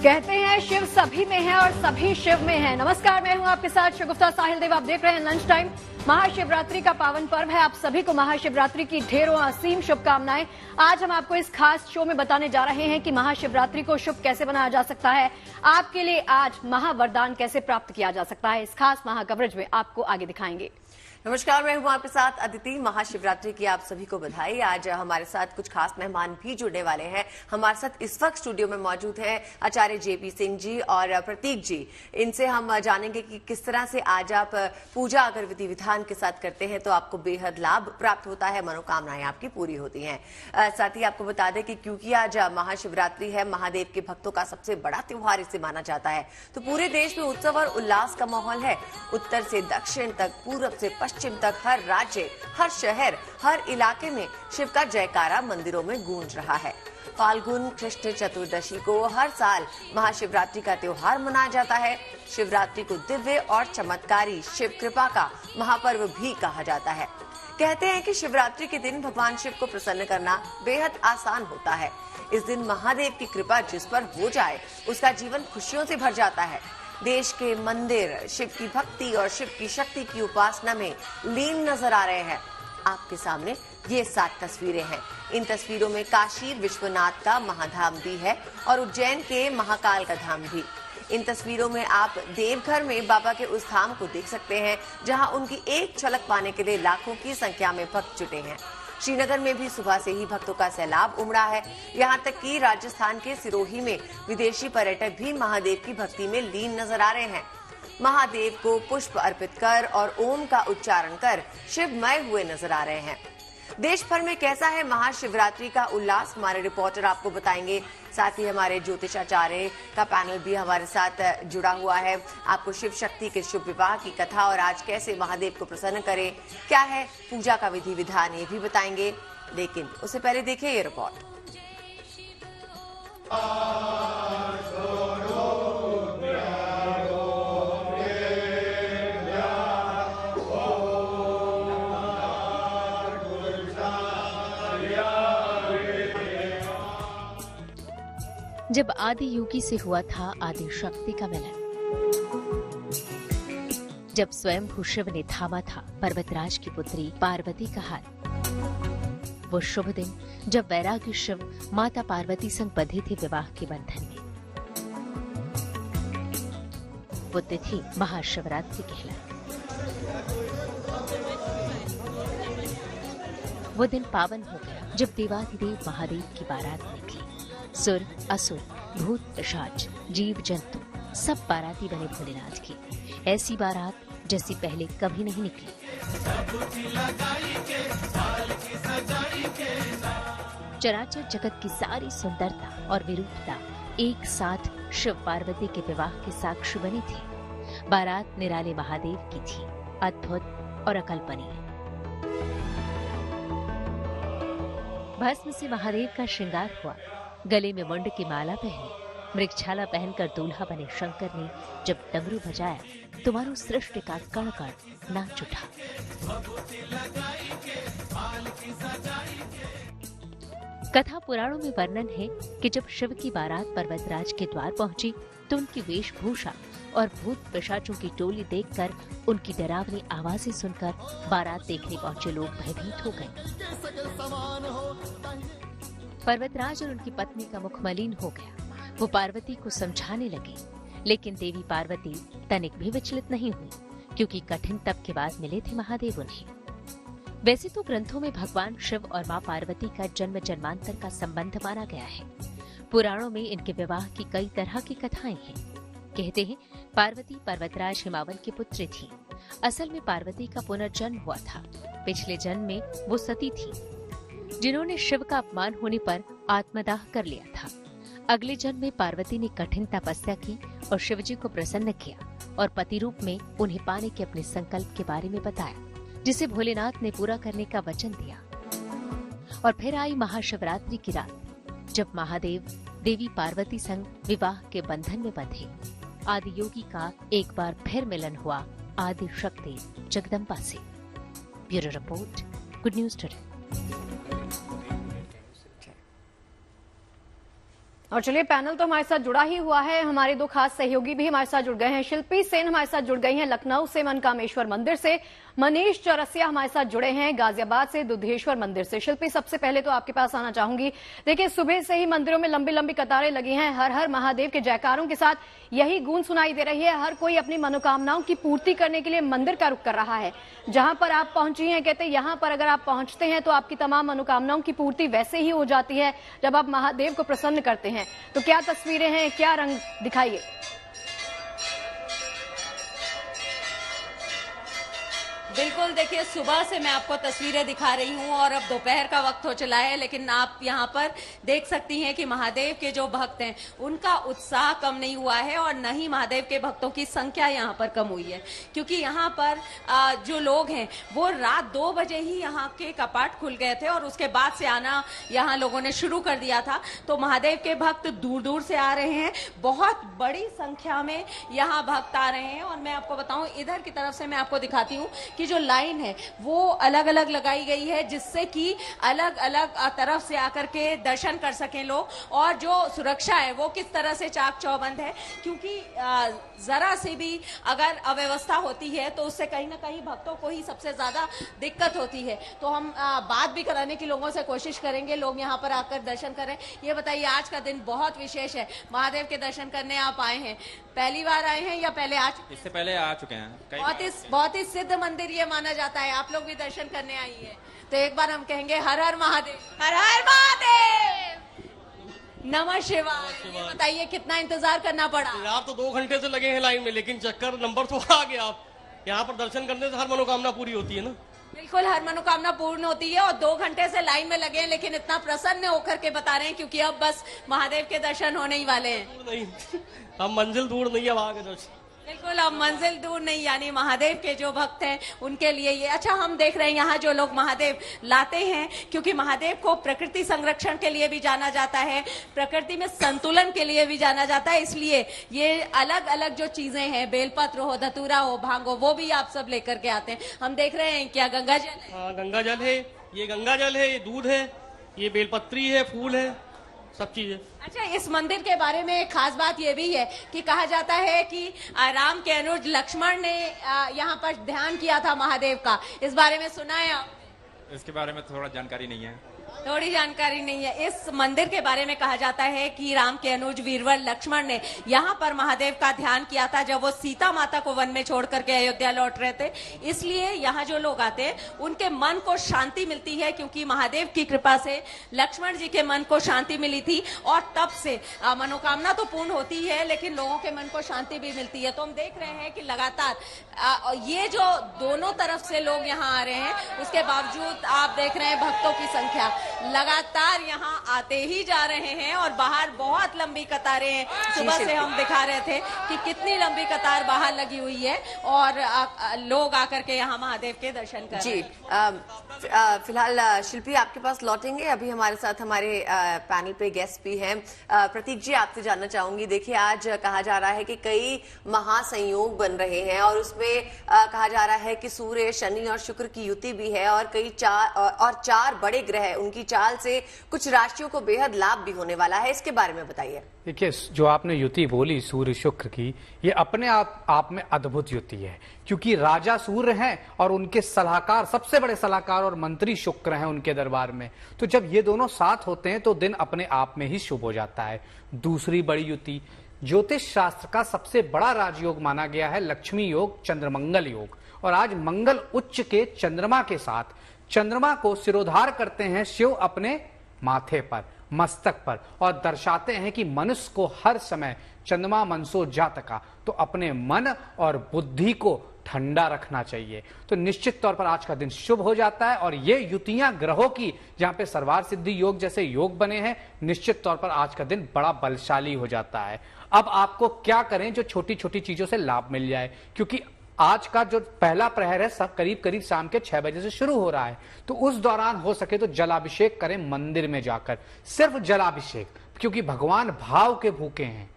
कहते हैं शिव सभी में है और सभी शिव में है। नमस्कार, मैं हूं आपके साथ शगुफ्ता साहिल देव। आप देख रहे हैं लंच टाइम। महाशिवरात्रि का पावन पर्व है। आप सभी को महाशिवरात्रि की ढेरों असीम शुभकामनाएं। आज हम आपको इस खास शो में बताने जा रहे हैं कि महाशिवरात्रि को शुभ कैसे बनाया जा सकता है। आपके लिए आज महावरदान कैसे प्राप्त किया जा सकता है, इस खास महाकवरेज में आपको आगे दिखाएंगे। नमस्कार, मैं हूं आपके साथ अदिति। महाशिवरात्रि की आप सभी को बधाई। आज हमारे साथ कुछ खास मेहमान भी जुड़ने वाले हैं। हमारे साथ इस वक्त स्टूडियो में मौजूद हैं आचार्य जेपी सिंह जी और प्रतीक जी। इनसे हम जानेंगे कि किस तरह से आज आप पूजा अगर विधि विधान के साथ करते हैं तो आपको बेहद लाभ प्राप्त होता है, मनोकामनाएं आपकी पूरी होती हैं। साथ ही आपको बता दें कि क्योंकि आज महाशिवरात्रि है, महादेव के भक्तों का सबसे बड़ा त्योहार इसे माना जाता है, तो पूरे देश में उत्सव और उल्लास का माहौल है। उत्तर से दक्षिण तक, पूरब से पश्चिम तक, हर राज्य, हर शहर, हर इलाके में शिव का जयकारा मंदिरों में गूंज रहा है। फाल्गुन कृष्ण चतुर्दशी को हर साल महाशिवरात्रि का त्योहार मनाया जाता है। शिवरात्रि को दिव्य और चमत्कारी शिव कृपा का महापर्व भी कहा जाता है। कहते हैं कि शिवरात्रि के दिन भगवान शिव को प्रसन्न करना बेहद आसान होता है। इस दिन महादेव की कृपा जिस पर हो जाए उसका जीवन खुशियों से भर जाता है। देश के मंदिर शिव की भक्ति और शिव की शक्ति की उपासना में लीन नजर आ रहे हैं। आपके सामने ये 7 तस्वीरें हैं। इन तस्वीरों में काशी विश्वनाथ का महाधाम भी है और उज्जैन के महाकाल का धाम भी। इन तस्वीरों में आप देवघर में बाबा के उस धाम को देख सकते हैं जहां उनकी एक झलक पाने के लिए लाखों की संख्या में भक्त जुटे हैं। श्रीनगर में भी सुबह से ही भक्तों का सैलाब उमड़ा है। यहाँ तक कि राजस्थान के सिरोही में विदेशी पर्यटक भी महादेव की भक्ति में लीन नजर आ रहे हैं। महादेव को पुष्प अर्पित कर और ओम का उच्चारण कर शिवमय हुए नजर आ रहे हैं। देश भर में कैसा है महाशिवरात्रि का उल्लास, हमारे रिपोर्टर आपको बताएंगे। साथ ही हमारे ज्योतिषाचार्य का पैनल भी हमारे साथ जुड़ा हुआ है। आपको शिव शक्ति के शुभ विवाह की कथा और आज कैसे महादेव को प्रसन्न करें, क्या है पूजा का विधि विधान, ये भी बताएंगे। लेकिन उससे पहले देखिए ये रिपोर्ट। जब आदि योगी से हुआ था आदि शक्ति का मिलन, जब स्वयं भू शिव ने थामा था पर्वतराज की पुत्री पार्वती का हाथ, वो शुभ दिन जब वैरागी शिव माता पार्वती संग बंधे थे विवाह के बंधन में, वो तिथि महाशिवरात्रि कहलाई। वो दिन पावन हो गया जब देवाधिदेव महादेव की बारात निकली। सुर असुर भूत पिशाच जीव जंतु सब बाराती बने भोलेनाथ की। ऐसी बारात जैसी पहले कभी नहीं निकली। चराचर जगत की सारी सुंदरता और विरूपता एक साथ शिव पार्वती के विवाह के साक्षी बनी थी। बारात निराले महादेव की थी, अद्भुत और अकल्पनीय। भस्म से महादेव का श्रृंगार हुआ। गले में मुंड की माला पहनी, मृगछाला पहनकर दूल्हा बने शंकर ने जब डमरू बजाया तो मानो सृष्टि का कण कण नाच उठा। कथा पुराणों में वर्णन है कि जब शिव की बारात पर्वतराज के द्वार पहुंची तो उनकी वेशभूषा और भूत पिशाचों की टोली देखकर, उनकी डरावनी आवाजें सुनकर बारात देखने पहुंचे लोग भयभीत हो गए। पर्वतराज और उनकी पत्नी का मुख मलिन हो गया। वो पार्वती को समझाने लगे, लेकिन देवी पार्वती तनिक भी विचलित नहीं हुई, क्योंकि कठिन तप के बाद मिले थे महादेव उन्हें। वैसे तो ग्रंथों में भगवान शिव और मां पार्वती का जन्म जन्मांतर का संबंध माना गया है। पुराणों में इनके विवाह की कई तरह की कथाएं हैं। कहते हैं पार्वती पर्वतराज हिमावन की पुत्री थी। असल में पार्वती का पुनर्जन्म हुआ था। पिछले जन्म में वो सती थी, जिन्होंने शिव का अपमान होने पर आत्मदाह कर लिया था। अगले जन्म में पार्वती ने कठिन तपस्या की और शिवजी को प्रसन्न किया और पति रूप में उन्हें पाने के अपने संकल्प के बारे में बताया, जिसे भोलेनाथ ने पूरा करने का वचन दिया। और फिर आई महाशिवरात्रि की रात, जब महादेव देवी पार्वती संग विवाह के बंधन में बंधे। आदि योगी का एक बार फिर मिलन हुआ आदि शक्ति जगदम्बा से। Bureau report, good news today. और चलिए, पैनल तो हमारे साथ जुड़ा ही हुआ है। हमारे दो खास सहयोगी भी हमारे साथ जुड़ गए हैं। शिल्पी सेन हमारे साथ जुड़ गई हैं लखनऊ से मनकामेश्वर मंदिर से, मनीष चौरसिया हमारे साथ जुड़े हैं गाजियाबाद से दुधेश्वर मंदिर से। शिल्पी, सबसे पहले तो आपके पास आना चाहूंगी। देखिए, सुबह से ही मंदिरों में लंबी लंबी कतारें लगी हैं। हर हर महादेव के जयकारों के साथ यही गूंज सुनाई दे रही है। हर कोई अपनी मनोकामनाओं की पूर्ति करने के लिए मंदिर का रुख कर रहा है। जहां पर आप पहुंची हैं, कहते हैं यहां पर अगर आप पहुंचते हैं तो आपकी तमाम मनोकामनाओं की पूर्ति वैसे ही हो जाती है जब आप महादेव को प्रसन्न करते हैं। तो क्या तस्वीरें हैं, क्या रंग, दिखाइए। बिल्कुल, देखिए, सुबह से मैं आपको तस्वीरें दिखा रही हूं और अब दोपहर का वक्त हो चला है, लेकिन आप यहां पर देख सकती हैं कि महादेव के जो भक्त हैं उनका उत्साह कम नहीं हुआ है और न ही महादेव के भक्तों की संख्या यहां पर कम हुई है, क्योंकि यहां पर जो लोग हैं वो रात 2 बजे ही यहां के कपाट खुल गए थे और उसके बाद से आना यहां लोगों ने शुरू कर दिया था। तो महादेव के भक्त दूर दूर से आ रहे हैं, बहुत बड़ी संख्या में यहाँ भक्त आ रहे हैं। और मैं आपको बताऊं, इधर की तरफ से मैं आपको दिखाती हूँ कि जो लाइन है वो अलग अलग लगाई गई है, जिससे कि अलग अलग तरफ से आकर के दर्शन कर सकें लोग। और जो सुरक्षा है वो किस तरह से चाक चौबंद है, क्योंकि जरा सी भी अगर अव्यवस्था होती है तो उससे कहीं ना कहीं भक्तों को ही सबसे ज्यादा दिक्कत होती है। तो हम बात भी कराने की लोगों से कोशिश करेंगे, लोग यहाँ पर आकर दर्शन करें। ये बताइए, आज का दिन बहुत विशेष है, महादेव के दर्शन करने आप आए हैं, पहली बार आए हैं या पहले आ चुके हैं? इससे पहले आ चुके हैं। बहुत ही सिद्ध मंदिर ये माना जाता है, आप लोग भी दर्शन करने आई है। तो एक बार हम कहेंगे हर हर महादेव, हर हर महादेव, नमः शिवाय। ये बताइए, कितना इंतजार करना पड़ा? आप तो 2 घंटे से लगे हैं लाइन में, लेकिन चक्कर नंबर तो आ गया। आप यहाँ पर दर्शन करने से हर मनोकामना पूरी होती है ना? बिल्कुल, हर मनोकामना पूर्ण होती है और 2 घंटे से लाइन में लगे हैं, लेकिन इतना प्रसन्न होकर के बता रहे हैं क्योंकि अब बस महादेव के दर्शन होने ही वाले हैं। दूर नहीं, हम मंजिल दूर नहीं, अब आगे दर्शन। बिल्कुल, अब मंजिल दूर नहीं, यानी महादेव के जो भक्त हैं उनके लिए ये अच्छा। हम देख रहे हैं यहाँ जो लोग महादेव लाते हैं, क्योंकि महादेव को प्रकृति संरक्षण के लिए भी जाना जाता है, प्रकृति में संतुलन के लिए भी जाना जाता है, इसलिए ये अलग अलग जो चीजें हैं, बेलपत्र हो, धतूरा हो, भांग हो, वो भी आप सब लेकर के आते हैं। हम देख रहे हैं, क्या गंगा जल है? हाँ, गंगा जल है, ये गंगा जल है, ये दूध है, ये बेलपत्री है, फूल है, सब चीजें। अच्छा, इस मंदिर के बारे में एक खास बात यह भी है कि कहा जाता है कि राम के अनुज लक्ष्मण ने यहाँ पर ध्यान किया था महादेव का, इस बारे में सुना है आप? इसके बारे में थोड़ा जानकारी नहीं है। थोड़ी जानकारी नहीं है। इस मंदिर के बारे में कहा जाता है कि राम के अनुज वीरवर लक्ष्मण ने यहाँ पर महादेव का ध्यान किया था जब वो सीता माता को वन में छोड़ करके अयोध्या लौट रहे थे। इसलिए यहाँ जो लोग आते हैं उनके मन को शांति मिलती है, क्योंकि महादेव की कृपा से लक्ष्मण जी के मन को शांति मिली थी और तब से मनोकामना तो पूर्ण होती है, लेकिन लोगों के मन को शांति भी मिलती है। तो हम देख रहे हैं कि लगातार ये जो दोनों तरफ से लोग यहाँ आ रहे हैं, उसके बावजूद आप देख रहे हैं भक्तों की संख्या लगातार यहाँ आते ही जा रहे हैं और बाहर बहुत लंबी कतारें हैं। सुबह से हम दिखा रहे थे कि कितनी लंबी कतार बाहर लगी हुई है और लोग आकर के यहाँ महादेव के दर्शन कर रहे हैं। फिलहाल शिल्पी आपके पास लौटेंगे, अभी हमारे साथ हमारे पैनल पे गेस्ट भी हैं। प्रतीक जी, आपसे जानना चाहूंगी, देखिए आज कहा जा रहा है कि कई महासंयोग बन रहे हैं और उसमें कहा जा रहा है कि सूर्य, शनि और शुक्र की युति भी है और कई 4 बड़े ग्रह, उनकी चाल से कुछ राशियों को बेहद लाभ भी होने वाला है, इसके बारे में बताइए। देखिए, जो आपने युति बोली सूर्य शुक्र की, ये अपने आप में अद्भुत युति है, क्योंकि राजा सूर्य हैं और उनके सलाहकार, सबसे बड़े सलाहकार और मंत्री शुक्र हैं उनके दरबार में। तो जब ये दोनों साथ होते हैं तो दिन अपने आप में ही शुभ हो जाता है। दूसरी बड़ी युति, ज्योतिष शास्त्र का सबसे बड़ा राजयोग माना गया है लक्ष्मी योग, चंद्रमंगल योग। और आज मंगल उच्च के चंद्रमा के साथ, चंद्रमा को सिरोधार करते हैं शिव अपने माथे पर, मस्तक पर, और दर्शाते हैं कि मनुष्य को हर समय चंद्रमा मनसो जातका, तो अपने मन और बुद्धि को ठंडा रखना चाहिए। तो निश्चित तौर पर आज का दिन शुभ हो जाता है और ये युतियां ग्रहों की, जहां पे सर्वार सिद्धि योग जैसे योग बने हैं, निश्चित तौर पर आज का दिन बड़ा बलशाली हो जाता है। अब आपको क्या करें जो छोटी छोटी चीजों से लाभ मिल जाए, क्योंकि आज का जो पहला प्रहर है सब करीब शाम के 6 बजे से शुरू हो रहा है। तो उस दौरान हो सके तो जलाभिषेक करें मंदिर में जाकर, सिर्फ जलाभिषेक, क्योंकि भगवान भाव के भूखे हैं।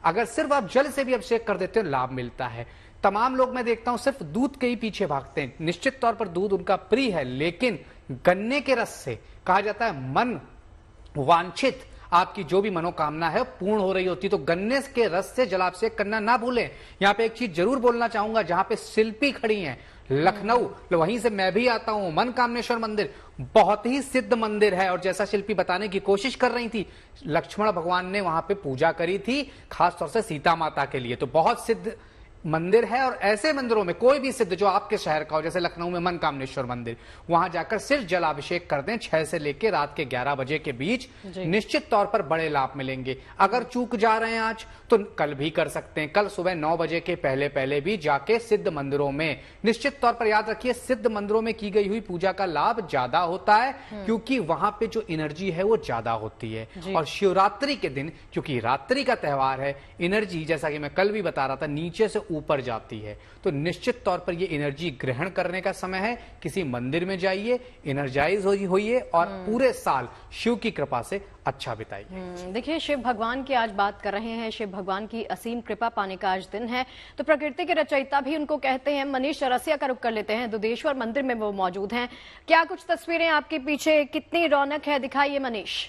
अगर सिर्फ आप जल से भी अभिषेक कर देते हो लाभ मिलता है। तमाम लोग मैं देखता हूं सिर्फ दूध के ही पीछे भागते हैं। निश्चित तौर पर दूध उनका प्रिय है, लेकिन गन्ने के रस से कहा जाता है मन वांछित आपकी जो भी मनोकामना है पूर्ण हो रही होती। तो गन्ने के रस से जलाभिषेक करना ना भूलें। यहाँ पे एक चीज जरूर बोलना चाहूंगा, जहां पे शिल्पी खड़ी हैं लखनऊ, वहीं से मैं भी आता हूं, मनकामनेश्वर मंदिर बहुत ही सिद्ध मंदिर है। और जैसा शिल्पी बताने की कोशिश कर रही थी, लक्ष्मण भगवान ने वहां पे पूजा करी थी खासतौर से सीता माता के लिए। तो बहुत सिद्ध मंदिर है। और ऐसे मंदिरों में कोई भी सिद्ध जो आपके शहर का हो, जैसे लखनऊ में मनकामनेश्वर मंदिर, वहां जाकर सिर्फ जलाभिषेक कर दें 6 से लेकर रात के 11 बजे के बीच, निश्चित तौर पर बड़े लाभ मिलेंगे। अगर चूक जा रहे हैं आज तो कल भी कर सकते हैं। कल सुबह 9 बजे के पहले पहले भी जाके सिद्ध मंदिरों में, निश्चित तौर पर याद रखिए सिद्ध मंदिरों में की गई हुई पूजा का लाभ ज्यादा होता है, क्योंकि वहां पे जो एनर्जी है वो ज्यादा होती है। और शिवरात्रि के दिन, क्योंकि रात्रि का त्योहार है, एनर्जी जैसा कि मैं कल भी बता रहा था नीचे से ऊपर जाती है। तो निश्चित तौर पर ये एनर्जी ग्रहण करने का समय है। किसी मंदिर में जाइए, एनर्जाइज होइए और पूरे साल शिव की कृपा से अच्छा बिताइए। देखिए, शिव भगवान की आज बात कर रहे हैं, शिव भगवान की असीम कृपा पाने का आज दिन है। तो प्रकृति के रचयिता भी उनको कहते हैं। मनीष चौरसिया का रुख कर लेते हैं, दुधेश्वर मंदिर में वो मौजूद हैं। क्या कुछ तस्वीरें आपके पीछे, कितनी रौनक है, दिखाइए मनीष।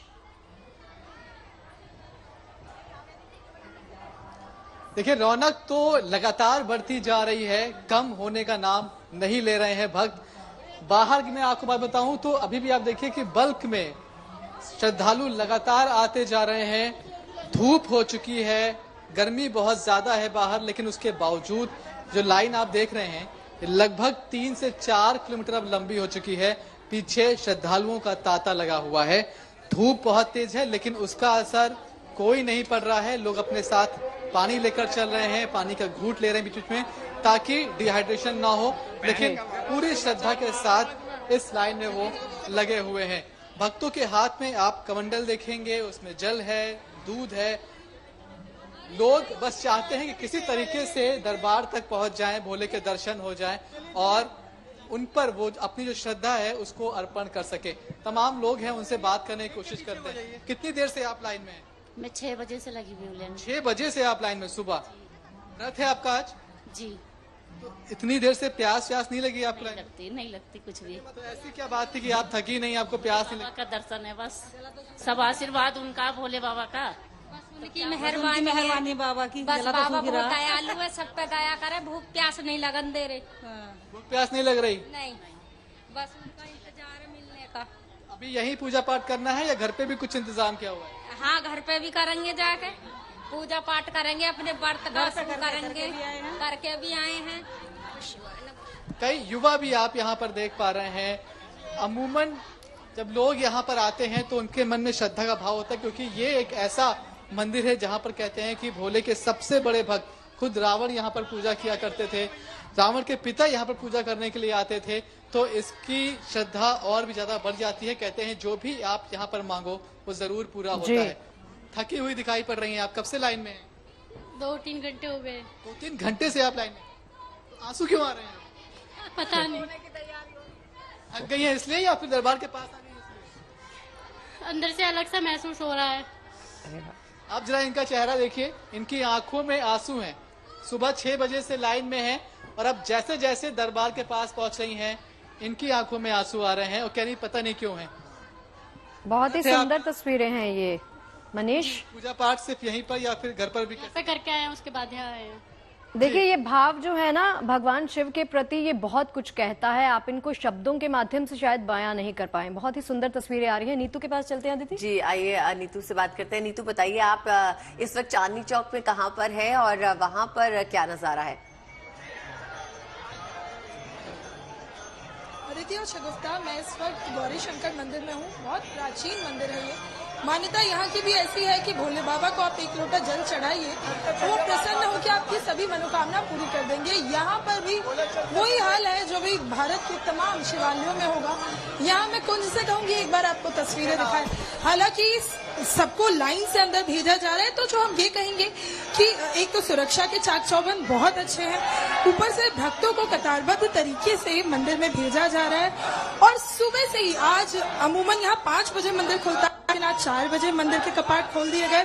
देखिए, रौनक तो लगातार बढ़ती जा रही है, कम होने का नाम नहीं ले रहे हैं भक्त। बाहर की मैं आपको बात बताऊं तो अभी भी आप देखिए कि बल्क में श्रद्धालु लगातार आते जा रहे हैं। धूप हो चुकी है, गर्मी बहुत ज्यादा है बाहर, लेकिन उसके बावजूद जो लाइन आप देख रहे हैं लगभग 3 से 4 किलोमीटर अब लंबी हो चुकी है। पीछे श्रद्धालुओं का तांता लगा हुआ है। धूप बहुत तेज है, लेकिन उसका असर कोई नहीं पड़ रहा है। लोग अपने साथ पानी लेकर चल रहे हैं, पानी का घूंट ले रहे हैं बीच में, ताकि डिहाइड्रेशन ना हो। लेकिन पूरी श्रद्धा के साथ इस लाइन में वो लगे हुए हैं। भक्तों के हाथ में आप कमंडल देखेंगे, उसमें जल है, दूध है। लोग बस चाहते हैं कि किसी तरीके से दरबार तक पहुंच जाएं, भोले के दर्शन हो जाएं और उन पर वो अपनी जो श्रद्धा है उसको अर्पण कर सके। तमाम लोग हैं, उनसे बात करने की कोशिश करते हैं। कितनी देर से आप लाइन में हैं? मैं 6 बजे से लगी हुई हूँ लाइन में। 6 बजे से आप लाइन में? सुबह व्रत है आपका आज? जी। तो इतनी देर से प्यास नहीं लगी आपको? नहीं लगती कुछ भी। तो ऐसी क्या बात थी कि आप थकी नहीं, आपको प्यास नहीं लगी? का दर्शन है बस, सब आशीर्वाद उनका, भोले बाबा का, उनकी मेहरबानी बाबा की। बस बाबा बहुत दयालु है, सब पे दया करे, भूख प्यास नहीं लगन दे रहे। भूख प्यास नहीं लग रही? नहीं, बस उनका इंतजार है मिलने का। अभी यही पूजा पाठ करना है या घर पे भी कुछ इंतजाम किया हुआ है? हाँ, घर पे भी करेंगे, जाके पूजा पाठ करेंगे, अपने व्रत का शुरू करेंगे, करके भी आए हैं। कई युवा भी आप यहाँ पर देख पा रहे हैं। अमूमन जब लोग यहाँ पर आते हैं तो उनके मन में श्रद्धा का भाव होता है, क्योंकि ये एक ऐसा मंदिर है जहाँ पर कहते हैं कि भोले के सबसे बड़े भक्त खुद रावण यहाँ पर पूजा किया करते थे। रावण के पिता यहाँ पर पूजा करने के लिए आते थे, तो इसकी श्रद्धा और भी ज्यादा बढ़ जाती है। कहते हैं जो भी आप यहाँ पर मांगो वो जरूर पूरा होता है। थकी हुई दिखाई पड़ रही हैं आप, कब से लाइन में हैं? 2-3 घंटे हो गए। 2-3 घंटे से आप लाइन में? तो आंसू क्यों आ रहे हैं? पता नहीं, थक गई हैं इसलिए या फिर दरबार के पास आ गई इसलिए? अंदर से अलग सा महसूस हो रहा है। आप जरा इनका चेहरा देखिए, इनकी आंखों में आंसू हैं। सुबह 6 बजे से लाइन में हैं और अब जैसे जैसे दरबार के पास पहुंच रही हैं इनकी आंखों में आंसू आ रहे हैं और कह रही पता नहीं क्यों है। बहुत ही सुंदर तस्वीरें हैं ये मनीष। पूजा पाठ सिर्फ यहीं पर या फिर घर पर भी करके आए हैं, उसके बाद यहाँ आए हैं। देखिए, ये भाव जो है ना भगवान शिव के प्रति, ये बहुत कुछ कहता है। आप इनको शब्दों के माध्यम से शायद बयां नहीं कर पाए। बहुत ही सुंदर तस्वीरें आ रही हैं। नीतू के पास चलते हैं अदिति जी। आइए नीतू से बात करते हैं। नीतू बताइए, आप इस वक्त चांदनी चौक में कहां पर है और वहां पर क्या नजारा है? अदिति और शगुफ्ता, मैं इस वक्त गौरी शंकर मंदिर में हूँ। बहुत प्राचीन मंदिर है ये। मान्यता यहाँ की भी ऐसी है कि भोले बाबा को आप 1 लोटा जल चढ़ाइए तो वो प्रसन्न होकर आपकी सभी मनोकामना पूरी कर देंगे। यहाँ पर भी वही हाल है जो भी भारत के तमाम शिवालयों में होगा। यहाँ मैं कुंज से कहूंगी एक बार आपको तस्वीरें दिखाएं। हालांकि सबको लाइन से अंदर भेजा जा रहा है, तो जो हम ये कहेंगे कि एक तो सुरक्षा के चाक चौबंद बहुत अच्छे हैं, ऊपर से भक्तों को कतारबद्ध तरीके से मंदिर में भेजा जा रहा है। और सुबह से ही आज अमूमन यहाँ 5 बजे मंदिर खुलता है, लेकिन आज 4 बजे मंदिर के कपाट खोल दिए गए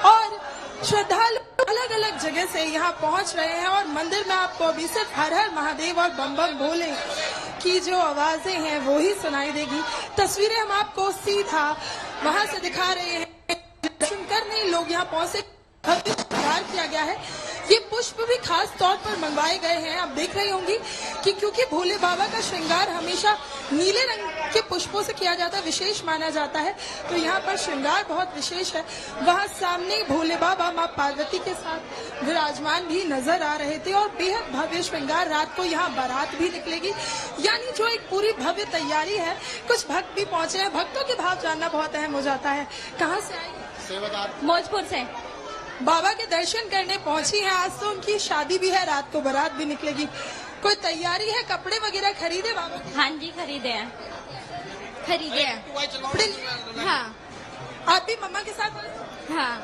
और श्रद्धालु अलग अलग जगह से यहाँ पहुँच रहे हैं। और मंदिर में आपको अभी सिर्फ हर हर महादेव और बम बम भोले की जो आवाजें हैं वो ही सुनाई देगी। तस्वीरें हम आपको सीधा वहां से दिखा रहे हैं पुष्पों से भव्य श्रृंगार किया गया है। ये पुष्प भी खास तौर पर मंगवाए गए हैं। आप देख रही होंगी कि क्योंकि भोले बाबा का श्रृंगार हमेशा नीले रंग के पुष्पों से किया जाता है, विशेष माना जाता है, तो यहाँ पर श्रृंगार बहुत विशेष है। वहाँ सामने भोले बाबा माँ पार्वती के साथ विराजमान भी नजर आ रहे थे और बेहद भव्य श्रृंगार। रात को यहाँ बारात भी निकलेगी, यानी जो एक पूरी भव्य तैयारी है। कुछ भक्त भी पहुंचे हैं। भक्तों के भाव जानना बहुत अहम हो जाता है। कहाँ से आएंगे? मौजपुर से बाबा के दर्शन करने पहुंची हैं। आज तो उनकी शादी भी है, रात को बारात भी निकलेगी। कोई तैयारी है? कपड़े वगैरह खरीदे बाबा के? हाँ जी, खरीदे हैं। कपड़े? हाँ। आप भी मम्मा के साथ? हाँ।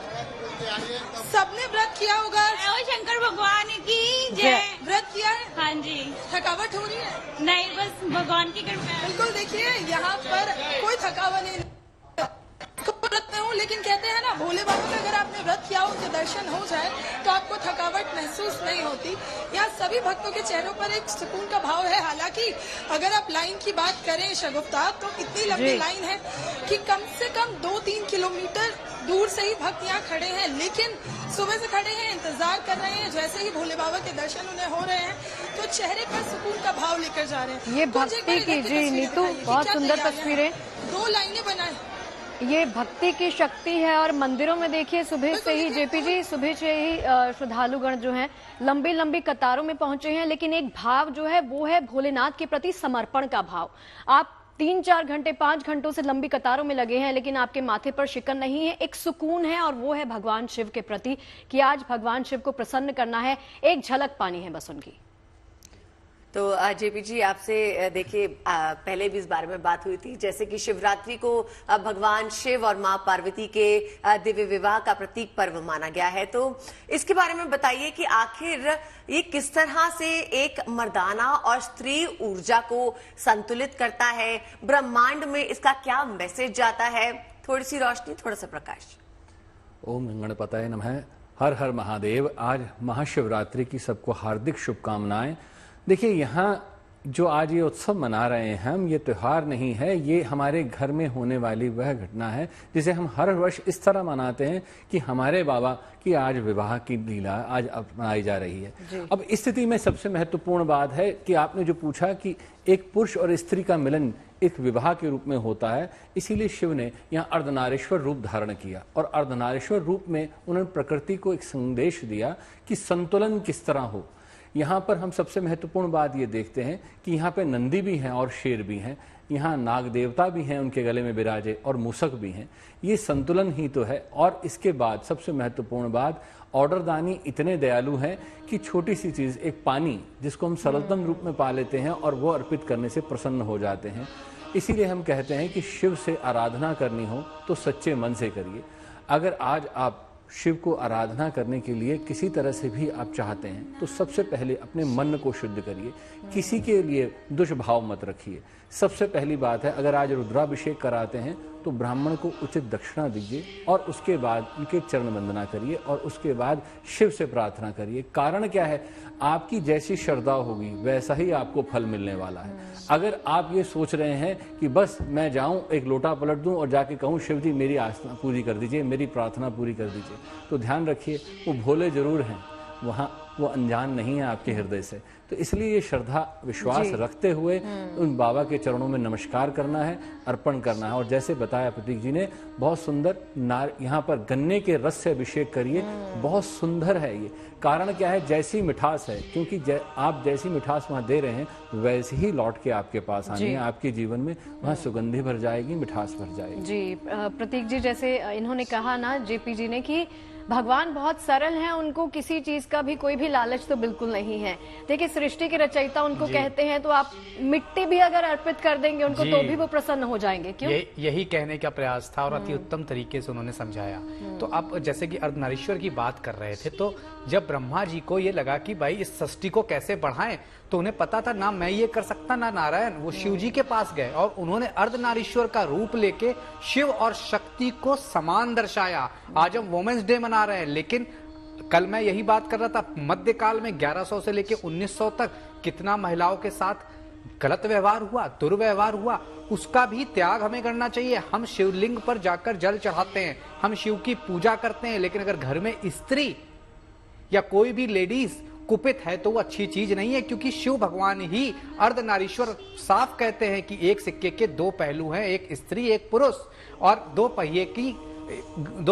सबने व्रत किया होगा। शंकर भगवान की जय। व्रत किया है? हाँ जी। थकावट हो रही है? नहीं, बस भगवान की कृपा है। बिल्कुल, देखिए यहाँ पर कोई थकावट नहीं। व्रत में हूँ, लेकिन कहते हैं ना भोले बाबा का अगर आपने व्रत किया हो, उनके दर्शन हो जाए तो आपको थकावट महसूस नहीं होती। यहाँ सभी भक्तों के चेहरों पर एक सुकून का भाव है। हालांकि अगर आप लाइन की बात करें शगुफ्ता, तो इतनी लंबी लाइन है कि कम से कम 2-3 किलोमीटर दूर से ही भक्त यहाँ खड़े हैं, लेकिन सुबह से खड़े हैं, इंतजार कर रहे हैं। जैसे ही भोले बाबा के दर्शन उन्हें हो रहे हैं तो चेहरे पर सुकून का भाव लेकर जा रहे हैं। ये भक्ति की जी नीतू, बहुत सुंदर तस्वीरें। 2 लाइनें बनाए। ये भक्ति की शक्ति है। और मंदिरों में देखिए सुबह से ही जेपी जी, सुबह से ही श्रद्धालुगण जो हैं लंबी लंबी कतारों में पहुंचे हैं। लेकिन एक भाव जो है वो है भोलेनाथ के प्रति समर्पण का भाव। आप 3-4 घंटे 5 घंटों से लंबी कतारों में लगे हैं, लेकिन आपके माथे पर शिकन नहीं है, एक सुकून है, और वो है भगवान शिव के प्रति कि आज भगवान शिव को प्रसन्न करना है। एक झलक पानी है बस उनकी। तो जेपी जी, आपसे देखिए पहले भी इस बारे में बात हुई थी, जैसे कि शिवरात्रि को भगवान शिव और मां पार्वती के दिव्य विवाह का प्रतीक पर्व माना गया है। तो इसके बारे में बताइए कि आखिर ये किस तरह से एक मर्दाना और स्त्री ऊर्जा को संतुलित करता है, ब्रह्मांड में इसका क्या मैसेज जाता है? थोड़ी सी रोशनी, थोड़ा सा प्रकाश। ओम गणपतये नमः। हर हर महादेव। आज महाशिवरात्रि की सबको हार्दिक शुभकामनाएं। देखिए, यहाँ जो आज ये उत्सव मना रहे हैं हम, ये त्योहार नहीं है, ये हमारे घर में होने वाली वह घटना है जिसे हम हर वर्ष इस तरह मनाते हैं कि हमारे बाबा की आज विवाह की लीला आज अपनाई जा रही है। अब इस स्थिति में सबसे महत्वपूर्ण बात है कि आपने जो पूछा कि एक पुरुष और स्त्री का मिलन एक विवाह के रूप में होता है, इसीलिए शिव ने यहाँ अर्धनारीश्वर रूप धारण किया और अर्धनारीश्वर रूप में उन्होंने प्रकृति को एक संदेश दिया कि संतुलन किस तरह हो। यहाँ पर हम सबसे महत्वपूर्ण बात ये देखते हैं कि यहाँ पे नंदी भी हैं और शेर भी हैं, यहाँ नाग देवता भी हैं, उनके गले में विराजे, और मूसक भी हैं। ये संतुलन ही तो है। और इसके बाद सबसे महत्वपूर्ण बात, ऑर्डरदानी इतने दयालु हैं कि छोटी सी चीज़, एक पानी जिसको हम सरलतम रूप में पा लेते हैं और वो अर्पित करने से प्रसन्न हो जाते हैं। इसीलिए हम कहते हैं कि शिव से आराधना करनी हो तो सच्चे मन से करिए। अगर आज आप शिव को आराधना करने के लिए किसी तरह से भी आप चाहते हैं तो सबसे पहले अपने मन को शुद्ध करिए, किसी के लिए दुष्भाव मत रखिए। सबसे पहली बात है, अगर आज रुद्राभिषेक कराते हैं तो ब्राह्मण को उचित दक्षिणा दीजिए और उसके बाद उनके चरण वंदना करिए और उसके बाद शिव से प्रार्थना करिए। कारण क्या है? आपकी जैसी श्रद्धा होगी वैसा ही आपको फल मिलने वाला है। अगर आप ये सोच रहे हैं कि बस मैं जाऊं, एक लोटा पलट दूं और जाके कहूं शिव जी मेरी आस्था पूरी कर दीजिए, मेरी प्रार्थना पूरी कर दीजिए, तो ध्यान रखिए वो भोले जरूर हैं, वहाँ वो अनजान नहीं है आपके हृदय से। तो इसलिए ये श्रद्धा विश्वास रखते हुए उन बाबा के चरणों में नमस्कार करना है, अर्पण करना है। और जैसे बताया प्रतीक जी ने, बहुत सुंदर यहाँ पर गन्ने के रस से अभिषेक करिए, बहुत सुंदर है ये। कारण क्या है? जैसी मिठास है, क्योंकि आप जैसी मिठास वहाँ दे रहे हैं वैसे ही लौट के आपके पास आनी है, आपके जीवन में वहाँ सुगंधी भर जाएगी, मिठास भर जाएगी। जी प्रतीक जी, जैसे इन्होंने कहा ना जेपी जी ने कि भगवान बहुत सरल हैं, उनको किसी चीज का भी कोई भी लालच तो बिल्कुल नहीं है। देखिए, सृष्टि के रचयिता उनको कहते हैं, तो आप मिट्टी भी अगर अर्पित कर देंगे उनको तो भी वो प्रसन्न हो जाएंगे। क्यों? यही कहने का प्रयास था और अति उत्तम तरीके से उन्होंने समझाया। तो आप जैसे कि अर्धनारीश्वर की बात कर रहे थे, तो जब ब्रह्मा जी को ये लगा कि भाई इस सृष्टि को कैसे बढ़ाएं, तो उन्हें पता था ना मैं ये कर सकता ना नारायण। वो शिव जी के पास गए और उन्होंने अर्धनारीश्वर का रूप लेके शिव और शक्ति को समान दर्शाया। आज हम वुमेन्स डे मना रहे हैं, लेकिन कल मैं यही बात कर रहा था, मध्यकाल में 1100 से लेके 1900 तक कितना महिलाओं के साथ गलत व्यवहार हुआ, दुर्व्यवहार हुआ, उसका भी त्याग हमें करना चाहिए। हम शिवलिंग पर जाकर जल चढ़ाते हैं, हम शिव की पूजा करते हैं, लेकिन अगर घर में स्त्री या कोई भी लेडीज कुपित है तो वो अच्छी चीज नहीं है, क्योंकि शिव भगवान ही अर्धनारीश्वर साफ कहते हैं कि एक सिक्के के दो पहलू हैं, एक स्त्री एक पुरुष, और दो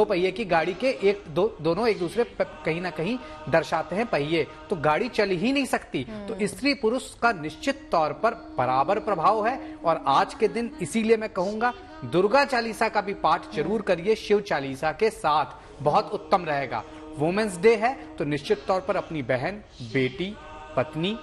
पहिए की गाड़ी के दोनों एक दूसरे कहीं ना कहीं दर्शाते हैं पहिए, तो गाड़ी चल ही नहीं सकती। तो स्त्री पुरुष का निश्चित तौर पर बराबर प्रभाव है। और आज के दिन इसीलिए मैं कहूंगा दुर्गा चालीसा का भी पाठ जरूर करिए शिव चालीसा के साथ, बहुत उत्तम रहेगा। वुमेन्स डे है तो निश्चित तौर पर अपनी बहन, बेटी, पत्नी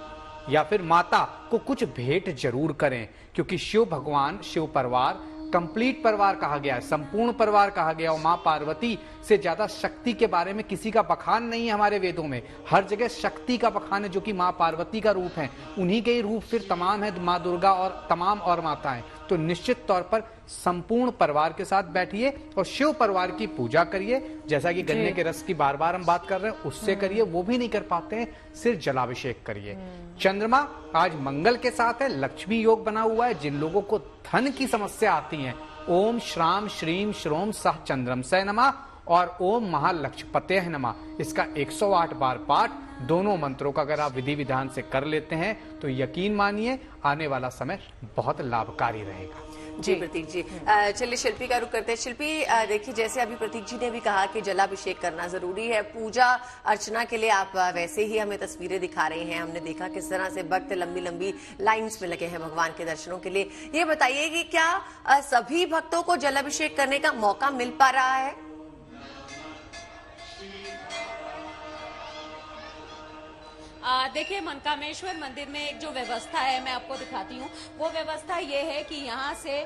या फिर माता को कुछ भेंट जरूर करें, क्योंकि शिव भगवान, शिव परिवार कंप्लीट परिवार कहा गया है, संपूर्ण परिवार कहा गया। और मां पार्वती से ज्यादा शक्ति के बारे में किसी का बखान नहीं है हमारे वेदों में। हर जगह शक्ति का बखान है, जो कि मां पार्वती का रूप है। उन्हीं के ही रूप फिर तमाम है मां दुर्गा और तमाम और माताएं। तो निश्चित तौर पर संपूर्ण परिवार के साथ बैठिए और शिव परिवार की पूजा करिए। जैसा कि गन्ने के रस की बार बार हम बात कर रहे हैं, उससे करिए, वो भी नहीं कर पाते हैं, सिर्फ जलाभिषेक करिए। चंद्रमा आज मंगल के साथ है, लक्ष्मी योग बना हुआ है। जिन लोगों को धन की समस्या आती है, ओम श्राम श्रीम श्रोम सह चंद्रम से नमः और ओम महालक्ष्मीपते नमः, इसका 108 बार पाठ, दोनों मंत्रों का अगर आप विधि विधान से कर लेते हैं तो यकीन मानिए आने वाला समय बहुत लाभकारी रहेगा। जी प्रतीक जी, चलिए शिल्पी का रुख करते हैं। शिल्पी देखिए, जैसे अभी प्रतीक जी ने भी कहा कि जलाभिषेक करना जरूरी है, पूजा अर्चना के लिए आप वैसे ही हमें तस्वीरें दिखा रहे हैं, हमने देखा किस तरह से भक्त लंबी लंबी लाइंस में लगे हैं भगवान के दर्शनों के लिए। ये बताइए कि क्या सभी भक्तों को जलाभिषेक करने का मौका मिल पा रहा है? देखिए, मनकामेश्वर मंदिर में एक जो व्यवस्था है मैं आपको दिखाती हूँ। वो व्यवस्था ये है कि यहाँ से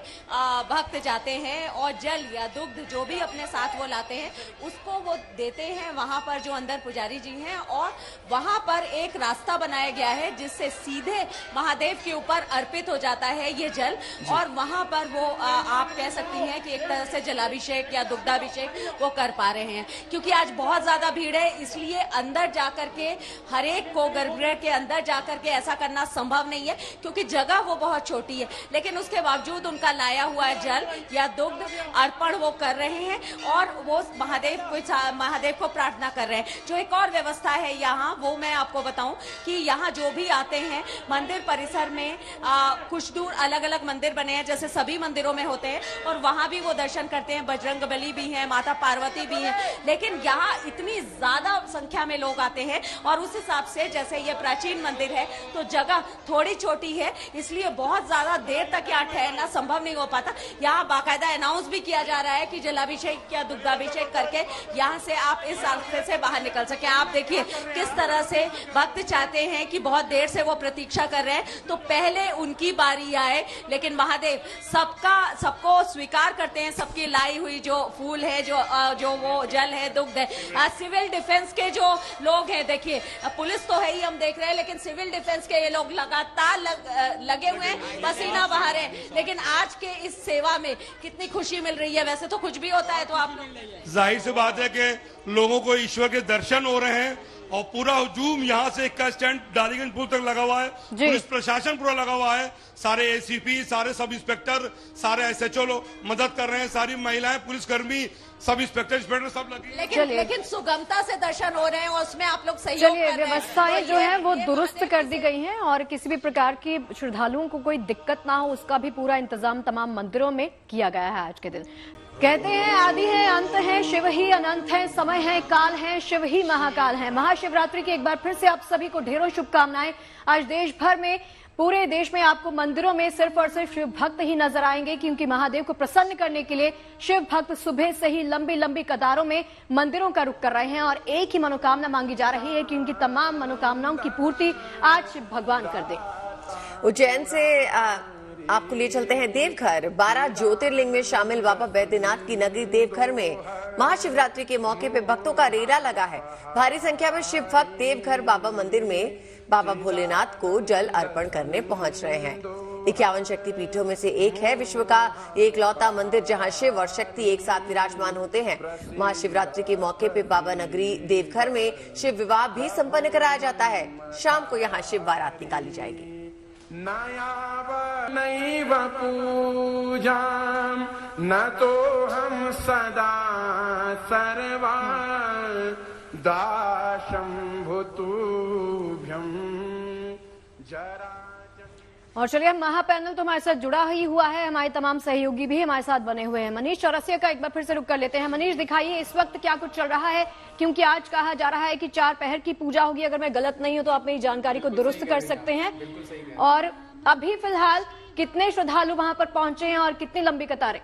भक्त जाते हैं और जल या दुग्ध जो भी अपने साथ वो लाते हैं उसको वो देते हैं वहां पर जो अंदर पुजारी जी हैं, और वहां पर एक रास्ता बनाया गया है जिससे सीधे महादेव के ऊपर अर्पित हो जाता है ये जल, और वहां पर वो आप कह सकती हैं कि एक तरह से जलाभिषेक या दुग्धाभिषेक वो कर पा रहे हैं। क्योंकि आज बहुत ज्यादा भीड़ है, इसलिए अंदर जाकर के हर एक को गर्भगृह के अंदर जाकर के ऐसा करना संभव नहीं है, क्योंकि जगह वो बहुत छोटी है। लेकिन उसके बावजूद उनका लाया हुआ जल या दुग्ध अर्पण वो कर रहे हैं और वो महादेव को प्रार्थना कर रहे हैं। जो एक और व्यवस्था है यहाँ, वो मैं आपको बताऊं कि यहाँ जो भी आते हैं मंदिर परिसर में कुछ दूर अलग अलग मंदिर बने हैं, जैसे सभी मंदिरों में होते हैं, और वहां भी वो दर्शन करते हैं। बजरंग बली भी है, माता पार्वती भी है, लेकिन यहाँ इतनी ज्यादा संख्या में लोग आते हैं और उस हिसाब से जैसे ये प्राचीन मंदिर है तो जगह थोड़ी छोटी है, इसलिए बहुत ज्यादा देर तक यहाँ ठहरना संभव नहीं हो पाता। यहाँ बाकायदा अनाउंस भी किया जा रहा है कि जलाभिषेक या दुग्धाभिषेक करके यहाँ से आप इस रास्ते से बाहर निकल सके। आप देखिए किस तरह से भक्त चाहते हैं कि बहुत देर से वो प्रतीक्षा कर रहे हैं तो पहले उनकी बारी आए, लेकिन महादेव सबको स्वीकार करते हैं, सबकी लाई हुई जो फूल है, जो वो जल है, दुग्ध है। सिविल डिफेंस के जो लोग हैं, देखिए पुलिस तो है ही हम देख रहे हैं, लेकिन सिविल डिफेंस के ये लोग लगातार लगे हुए हैं, पसीना बहा रहे हैं। लेकिन आज के इस सेवा में कितनी खुशी मिल रही है। वैसे तो कुछ भी होता है तो आप जाहिर सी बात है कि लोगों को ईश्वर के दर्शन हो रहे हैं और पूरा हुजूम यहाँ से इक्का स्टैंड डालीगंज पुल तक लगा हुआ है, पुलिस प्रशासन पूरा लगा हुआ है, सारे एसीपी, सारे सब इंस्पेक्टर, सारे एसएचओ लोग मदद कर रहे हैं, सारी महिलाएं, पुलिसकर्मी, सब इंस्पेक्टर सब लगे। लेकिन सुगमता से दर्शन हो रहे हैं और उसमें आप लोग सहयोग कर रहे हैं। व्यवस्थाएं जो है वो दुरुस्त कर दी गई हैं और किसी भी प्रकार की श्रद्धालुओं को कोई दिक्कत ना हो उसका भी पूरा इंतजाम तमाम मंदिरों में किया गया है आज के दिन। कहते हैं आदि है अंत है, शिव ही अनंत है, समय है काल है, शिव ही महाकाल है। महाशिवरात्रि की एक बार फिर से आप सभी को ढेरों शुभकामनाएं। आज देश भर में, पूरे देश में आपको मंदिरों में सिर्फ और सिर्फ शिव भक्त ही नजर आएंगे, क्योंकि महादेव को प्रसन्न करने के लिए शिव भक्त सुबह से ही लंबी लंबी कतारों में मंदिरों का रुख कर रहे हैं और एक ही मनोकामना मांगी जा रही है कि उनकी तमाम मनोकामनाओं की पूर्ति आज भगवान कर दे। उज्जैन से आपको लिए चलते हैं देवघर। 12 ज्योतिर्लिंग में शामिल बाबा बैद्यनाथ की नगरी देवघर में महाशिवरात्रि के मौके पे भक्तों का रेला लगा है। भारी संख्या में शिव भक्त देवघर बाबा मंदिर में बाबा भोलेनाथ को जल अर्पण करने पहुंच रहे हैं। 51 शक्तिपीठों में से एक है विश्व का एकलौता मंदिर जहां शिव और शक्ति एक साथ विराजमान होते हैं। महाशिवरात्रि के मौके पे बाबा नगरी देवघर में शिव विवाह भी संपन्न कराया जाता है। शाम को यहां शिव बारात निकाली जाएगी। नैव पूजां न तो हम सदा सर्वा दाशंभुतुभ्यं जरा। और चलिए हम महापैनल तो हमारे साथ जुड़ा ही हुआ है, हमारे तमाम सहयोगी भी हमारे साथ बने हुए हैं। मनीष चौरसिया का एक बार फिर से रुक कर लेते हैं। मनीष, दिखाइए इस वक्त क्या कुछ चल रहा है, क्योंकि आज कहा जा रहा है कि 4 पहर की पूजा होगी। अगर मैं गलत नहीं हूं तो आप मेरी जानकारी को दुरुस्त कर सकते हैं। और अभी फिलहाल कितने श्रद्धालु वहां पर पहुंचे हैं और कितनी लंबी कतारें?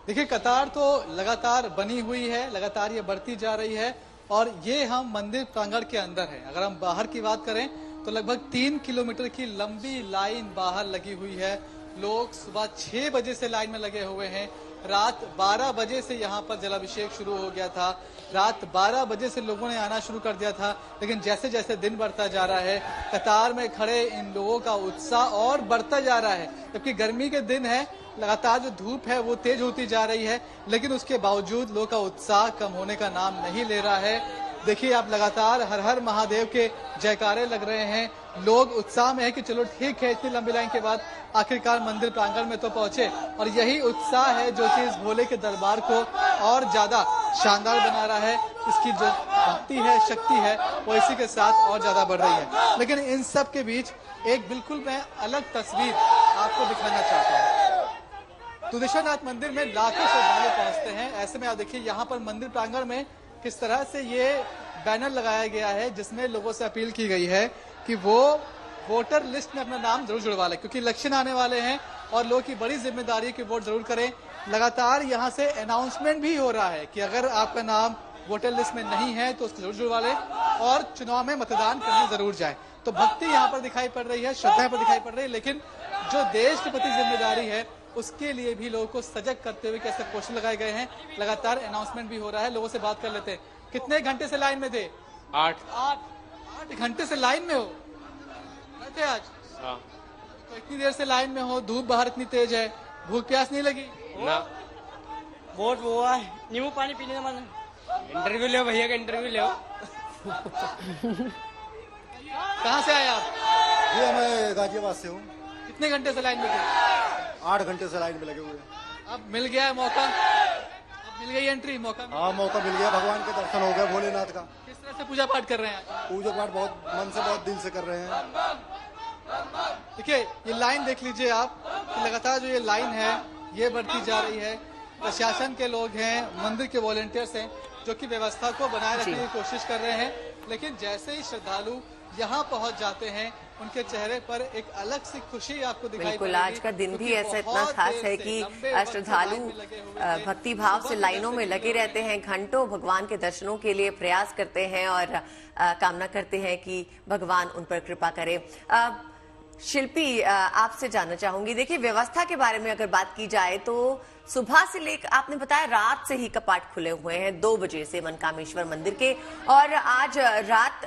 देखिए, कतार तो लगातार बनी हुई है, लगातार ये बढ़ती जा रही है। और ये हम मंदिर प्रांगण के अंदर है। अगर हम बाहर की बात करें तो लगभग 3 किलोमीटर की लंबी लाइन बाहर लगी हुई है। लोग सुबह 6 बजे से लाइन में लगे हुए हैं। रात 12 बजे से यहाँ पर जलाभिषेक शुरू हो गया था। रात 12 बजे से लोगों ने आना शुरू कर दिया था, लेकिन जैसे जैसे दिन बढ़ता जा रहा है, कतार में खड़े इन लोगों का उत्साह और बढ़ता जा रहा है। जबकि गर्मी के दिन है, लगातार जो धूप है वो तेज होती जा रही है, लेकिन उसके बावजूद लोगों का उत्साह कम होने का नाम नहीं ले रहा है। देखिए, आप लगातार हर हर महादेव के जयकारे लग रहे हैं। लोग उत्साह में है कि चलो ठीक है, इतनी लंबी लाइन के बाद आखिरकार मंदिर प्रांगण में तो पहुंचे। और यही उत्साह है जो कि इस भोले के दरबार को और ज्यादा शानदार बना रहा है। इसकी जो भक्ति है, शक्ति है, वो इसी के साथ और ज्यादा बढ़ रही है। लेकिन इन सब के बीच एक बिल्कुल मैं अलग तस्वीर आपको दिखाना चाहता हूँ। तुदेश्वरनाथ मंदिर में लाखों श्रद्धालु पहुंचते हैं। ऐसे में आप देखिए, यहाँ पर मंदिर प्रांगण में किस तरह से ये बैनर लगाया गया है, जिसमें लोगों से अपील की गई है कि वो वोटर लिस्ट में अपना नाम जरूर जुड़वा लें, क्योंकि इलेक्शन आने वाले हैं और लोगों की बड़ी जिम्मेदारी है कि वोट जरूर करें। लगातार यहाँ से अनाउंसमेंट भी हो रहा है कि अगर आपका नाम वोटर लिस्ट में नहीं है तो उसको जरूर जुड़वा लें और चुनाव में मतदान करने जरूर जाए। तो भक्ति यहाँ पर दिखाई पड़ रही है, श्रद्धा यहाँ पर दिखाई पड़ रही है, लेकिन जो देश के प्रति जिम्मेदारी है उसके लिए भी लोगों को सजग करते हुए कैसे पोस्टर लगाए गए हैं। लगातार अनाउंसमेंट भी हो रहा है। लोगों से बात कर लेते हैं। कितने घंटे से लाइन में थे? 8 घंटे से लाइन में हो थे आज? तो इतनी देर से लाइन में हो, धूप बाहर इतनी तेज है, भूख प्यास नहीं लगी? ना, बहुत वो है, नींबू पानी पीने का मन। इंटरव्यू ले भैया का, इंटरव्यू ले। कहाँ से आए आप? जी, मैं गाजियाबाद से हूँ। कितने घंटे से लाइन में थे? 8 घंटे से लाइन में लगे हुए हैं। अब मिल गया है मौका, अब मिल गई एंट्री, मौका? हाँ, मौका मिल गया। भगवान के दर्शन हो गया भोलेनाथ का। किस तरह से पूजा पाठ कर रहे हैं? पूजा पाठ बहुत मन से, बहुत दिल से कर रहे हैं। देखिए, ये लाइन देख लीजिए आप कि लगातार जो ये लाइन है ये बढ़ती जा रही है। प्रशासन के लोग हैं, मंदिर के वॉलंटियर्स हैं, जो कि व्यवस्था को बनाए रखने की कोशिश कर रहे हैं। लेकिन जैसे ही श्रद्धालु यहाँ पहुँच जाते हैं, उनके चेहरे पर एक अलग सी खुशी आपको दिखाई बिल्कुल। आज का दिन भी ऐसा इतना खास है कि श्रद्धालु भक्ति भाव से लाइनों में लगे रहते हैं, घंटों भगवान के दर्शनों के लिए प्रयास करते हैं और कामना करते हैं कि भगवान उन पर कृपा करे। शिल्पी, आपसे जानना चाहूंगी, देखिए व्यवस्था के बारे में अगर बात की जाए तो सुबह से लेकर, आपने बताया रात से ही कपाट खुले हुए हैं 2 बजे से मनकामेश्वर मंदिर के, और आज रात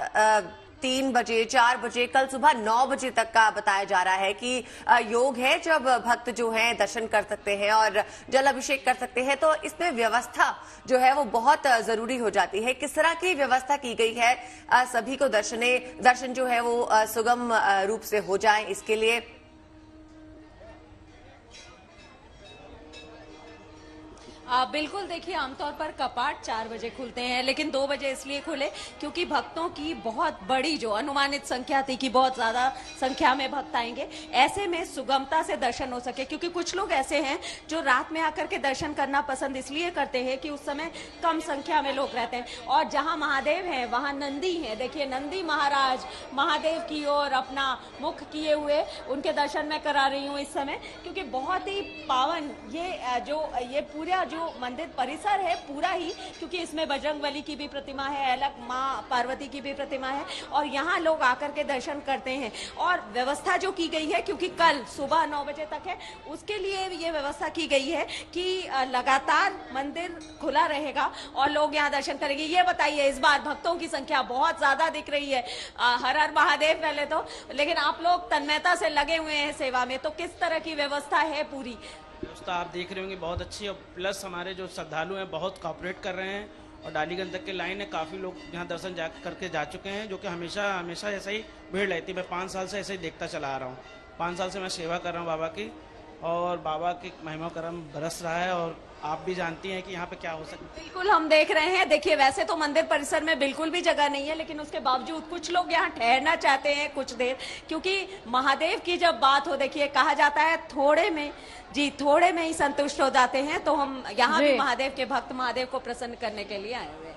3 बजे, 4 बजे, कल सुबह 9 बजे तक का बताया जा रहा है कि योग है, जब भक्त जो हैं दर्शन कर सकते हैं और जल अभिषेक कर सकते हैं। तो इसमें व्यवस्था जो है वो बहुत जरूरी हो जाती है। किस तरह की व्यवस्था की गई है सभी को दर्शन जो है वो सुगम रूप से हो जाए, इसके लिए? बिल्कुल, देखिए आमतौर पर कपाट 4 बजे खुलते हैं, लेकिन 2 बजे इसलिए खुले क्योंकि भक्तों की बहुत बड़ी जो अनुमानित संख्या थी कि बहुत ज्यादा संख्या में भक्त आएंगे, ऐसे में सुगमता से दर्शन हो सके। क्योंकि कुछ लोग ऐसे हैं जो रात में आकर के दर्शन करना पसंद इसलिए करते हैं कि उस समय कम संख्या में लोग रहते हैं, और जहां महादेव हैं वहां नंदी है। देखिए, नंदी महाराज महादेव की ओर अपना मुख किए हुए उनके दर्शन मैं करा रही हूँ इस समय, क्योंकि बहुत ही पावन ये पूरा जो मंदिर परिसर है पूरा ही, क्योंकि इसमें बजरंगबली की भी प्रतिमा है, अलग माँ पार्वती की भी प्रतिमा है, और यहाँ लोग आकर के दर्शन करते हैं। और व्यवस्था जो की गई है, क्योंकि कल सुबह 9 बजे तक है, उसके लिए ये व्यवस्था की गई है कि लगातार मंदिर खुला रहेगा और लोग यहाँ दर्शन करेंगे। ये बताइए, इस बार भक्तों की संख्या बहुत ज्यादा दिख रही है, हर हर महादेव पहले तो, लेकिन आप लोग तन्मयता से लगे हुए हैं सेवा में, तो किस तरह की व्यवस्था है? पूरी व्यवस्था आप देख रहे होंगे बहुत अच्छी, और प्लस हमारे जो श्रद्धालु हैं बहुत कॉपरेट कर रहे हैं और डालीगंज तक की लाइन है, काफ़ी लोग यहाँ दर्शन करके जा चुके हैं, जो कि हमेशा हमेशा ऐसा ही भीड़ रहती है। मैं 5 साल से ऐसे ही देखता चला आ रहा हूँ। 5 साल से मैं सेवा कर रहा हूँ बाबा की, और बाबा की महिमा करम बरस रहा है, और आप भी जानती हैं कि यहाँ पे क्या हो सकता है। बिल्कुल हम देख रहे हैं। देखिए, वैसे तो मंदिर परिसर में बिल्कुल भी जगह नहीं है, लेकिन उसके बावजूद कुछ लोग यहाँ ठहरना चाहते हैं कुछ देर, क्योंकि महादेव की जब बात हो, देखिए कहा जाता है थोड़े में ही संतुष्ट हो जाते हैं। तो हम यहाँ भी महादेव के भक्त महादेव को प्रसन्न करने के लिए आए हुए हैं।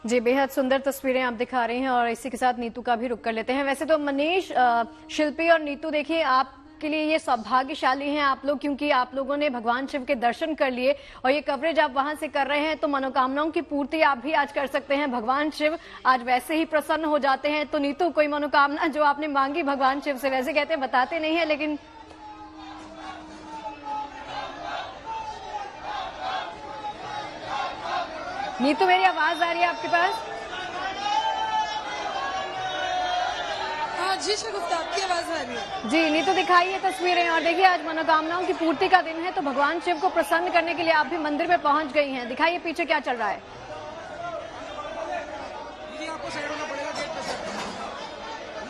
जी, बेहद सुंदर तस्वीरें आप दिखा रहे हैं, और इसी के साथ नीतू का भी रुख कर लेते हैं। वैसे तो मनीष, शिल्पी और नीतू, देखिए आपके लिए ये सौभाग्यशाली हैं आप लोग, क्योंकि आप लोगों ने भगवान शिव के दर्शन कर लिए, और ये कवरेज आप वहां से कर रहे हैं, तो मनोकामनाओं की पूर्ति आप भी आज कर सकते हैं। भगवान शिव आज वैसे ही प्रसन्न हो जाते हैं। तो नीतू, कोई मनोकामना जो आपने मांगी भगवान शिव से? वैसे कहते हैं बताते नहीं है, लेकिन नीतू, मेरी आवाज आ रही है आपके पास? हाँ जी शगुफ्ता, आपकी आवाज आ रही है। जी नीतू, दिखाइए तस्वीरें। और देखिए, आज मनोकामनाओं की पूर्ति का दिन है, तो भगवान शिव को प्रसन्न करने के लिए आप भी मंदिर में पहुंच गई हैं। दिखाइए पीछे क्या चल रहा है।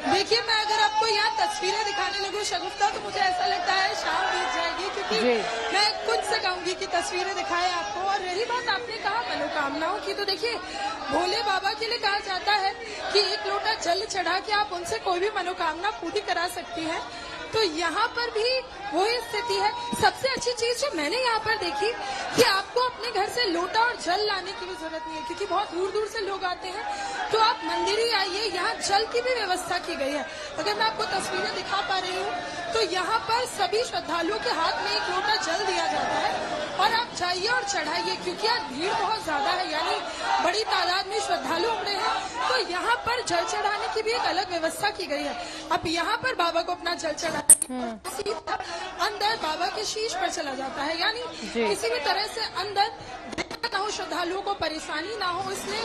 देखिए, मैं अगर आपको यहाँ तस्वीरें दिखाने लगूं शगुफ्ता, तो मुझे ऐसा लगता है शाम बीत जाएगी, क्योंकि मैं खुद से कहूंगी कि तस्वीरें दिखाएं आपको। और रही बात आपने कहा मनोकामनाओं की, तो देखिए भोले बाबा के लिए कहा जाता है कि 1 लोटा जल चढ़ा के आप उनसे कोई भी मनोकामना पूरी करा सकती हैं। तो यहाँ पर भी वही स्थिति है। सबसे अच्छी चीज जो मैंने यहाँ पर देखी कि आपको अपने घर से लोटा और जल लाने की भी जरूरत नहीं है, क्योंकि बहुत दूर दूर से लोग आते हैं। तो आप मंदिर ही आइए, यहाँ जल की भी व्यवस्था की गई है। अगर मैं आपको तस्वीरें दिखा पा रही हूँ, तो यहाँ पर सभी श्रद्धालुओं के हाथ में 1 लोटा जल दिया जाता है, और आप जाइए और चढ़ाइए, क्योंकि आज भीड़ बहुत ज्यादा है, यानी बड़ी तादाद में श्रद्धालु उमड़े हैं। तो यहाँ पर जल चढ़ाने की भी एक अलग व्यवस्था की गई है। अब यहाँ पर बाबा को अपना जल चढ़ा सीधा अंदर बाबा के शीश पर चला जाता है, यानी किसी भी तरह से अंदर ना हो, श्रद्धालुओं को परेशानी ना हो, इसलिए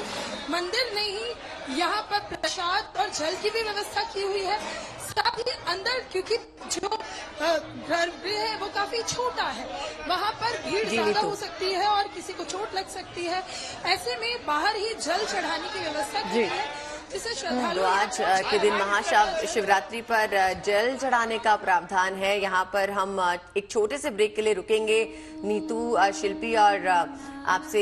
मंदिर में ही यहाँ पर प्रसाद और जल की भी व्यवस्था की हुई है। साथ ही अंदर, क्योंकि जो गर्भगृह है वो काफी छोटा है, वहाँ पर भीड़ ज्यादा हो सकती है और किसी को चोट लग सकती है। ऐसे में बाहर ही जल चढ़ाने की व्यवस्था की है। तो आज के दिन महाशिवरात्रि पर जल चढ़ाने का प्रावधान है। यहाँ पर हम एक छोटे से ब्रेक के लिए रुकेंगे। नीतू, शिल्पी और आपसे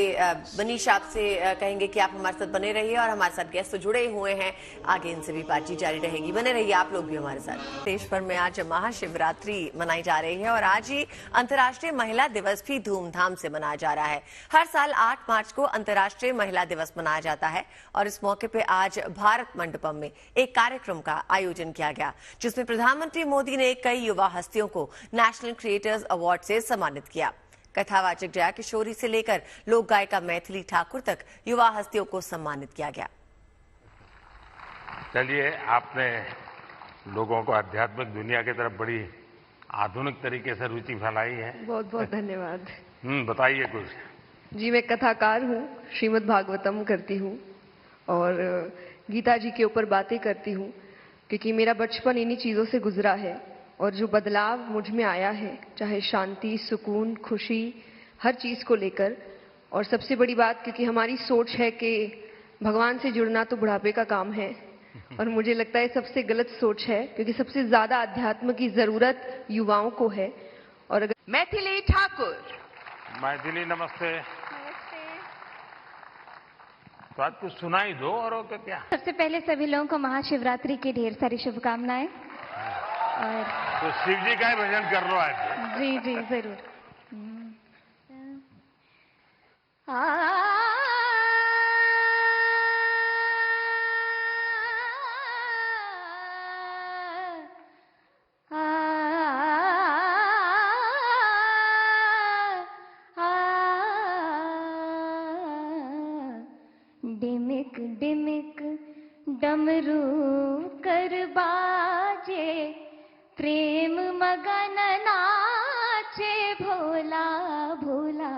मनीष, आपसे कहेंगे कि आप हमारे साथ बने रहिए, और हमारे साथ गेस्ट तो जुड़े हुए हैं, आगे इनसे भी बातचीत जारी रहेगी। बने रहिए आप लोग भी हमारे साथ। देश भर में आज महाशिवरात्रि मनाई जा रही है, और आज ही अंतर्राष्ट्रीय महिला दिवस भी धूमधाम से मनाया जा रहा है। हर साल 8 मार्च को अंतर्राष्ट्रीय महिला दिवस मनाया जाता है, और इस मौके पे आज भारत मंडपम में एक कार्यक्रम का आयोजन किया गया, जिसमें प्रधानमंत्री मोदी ने कई युवा हस्तियों को नेशनल क्रिएटर्स अवार्ड से सम्मानित किया। कथावाचक जया किशोरी से लेकर लोक गायिका मैथिली ठाकुर तक युवा हस्तियों को सम्मानित किया गया। चलिए, आपने लोगों को आध्यात्मिक दुनिया की तरफ बड़ी आधुनिक तरीके से रुचि फैलाई है। बहुत बहुत धन्यवाद। बताइए कुछ। जी, मैं कथाकार हूँ, श्रीमद् भागवतम करती हूँ, और गीता जी के ऊपर बातें करती हूँ, क्योंकि मेरा बचपन इन्हीं चीज़ों से गुजरा है। और जो बदलाव मुझ में आया है, चाहे शांति, सुकून, खुशी, हर चीज़ को लेकर, और सबसे बड़ी बात, क्योंकि हमारी सोच है कि भगवान से जुड़ना तो बुढ़ापे का काम है, और मुझे लगता है सबसे गलत सोच है, क्योंकि सबसे ज्यादा अध्यात्म की जरूरत युवाओं को है। और अगर मैथिली ठाकुर। मैथिली, नमस्ते। तो आज कुछ सुनाई दो, और क्या। सबसे पहले सभी लोगों को महाशिवरात्रि की ढेर सारी शुभकामनाएं। और तो शिव जी का ही भजन कर लो आज। जी जी जरूर। डिमिक डिमिक डमरू कर बाजे, प्रेम मगन नाचे भोला भोला।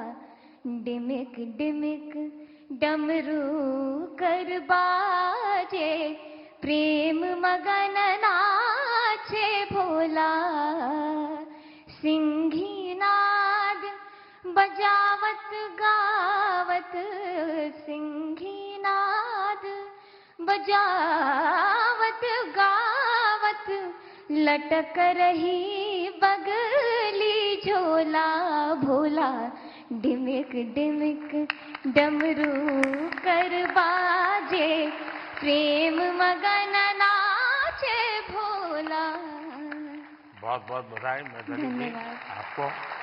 डिमिक डिमिक डमरू कर बाजे, प्रेम मगन नाचे भोला। सिंही नाद बजावत गावत बजावत गावत लटक रही बगली झोला भोला डिमिक डिमिक डमरू कर बाजे प्रेम मगन नाचे भोला। बहुत बहुत बधाई मैथिली जी आपको।